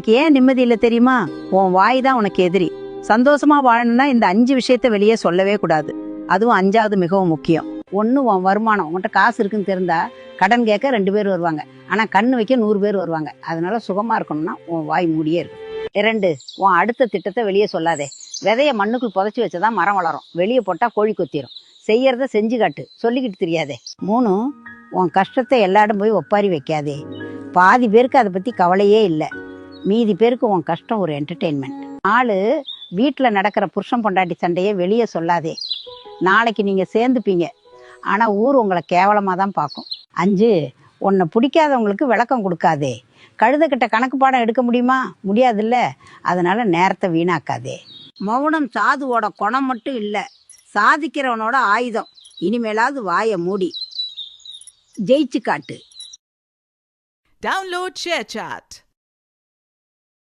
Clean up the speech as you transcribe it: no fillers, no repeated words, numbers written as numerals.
உனக்கு ஏன் நிம்மதி இல்லை தெரியுமா? உன் வாய் தான் உனக்கு எதிரி. சந்தோஷமா வாழணும்னா இந்த 5 விஷயத்த வெளியே சொல்லவே கூடாது. அதுவும் 5வது மிகவும் முக்கியம். 1, உன் வருமானம். உன்கிட்ட காசு இருக்குன்னு தெரிந்தா கடன் கேட்க 2 பேர் வருவாங்க, ஆனா கண்ணு வைக்க 100 பேர் வருவாங்க. அதனால சுகமா இருக்கணும்னா உன் வாய் மூடியே இருக்கும். 2, உன் அடுத்த திட்டத்தை வெளியே சொல்லாதே. விதைய மண்ணுக்குள் புதைச்சி வச்சதான் மரம் வளரும், வெளியே போட்டா கோழி கொத்திரும். செய்யறத செஞ்சு காட்டு, சொல்லிக்கிட்டு தெரியாதே. 3, உன் கஷ்டத்தை எல்லாரும் போய் ஒப்பாரி வைக்காதே. பாதி பேருக்கு அதை பத்தி கவலையே இல்லை, மீதி பேருக்கு உன் கஷ்டம் ஒரு என்டர்டெயின்மெண்ட். 4, வீட்டில் நடக்கிற புருஷன் பொண்டாட்டி சண்டையே வெளியே சொல்லாதே. நாளைக்கு நீங்கள் சேர்ந்துப்பீங்க, ஆனால் ஊர் உங்களை கேவலமாக தான் பார்க்கும். 5, உன்னை பிடிக்காதவங்களுக்கு விளக்கம் கொடுக்காதே. கழுதக்கிட்ட கணக்கு பாடம் எடுக்க முடியுமா? முடியாதுல்ல. அதனால நேரத்தை வீணாக்காதே. மௌனம் சாதுவோட குணம் மட்டும் இல்லை, சாதிக்கிறவனோட ஆயுதம். இனிமேலாவது வாயை மூடி ஜெயிச்சு காட்டு. Download ShareChat.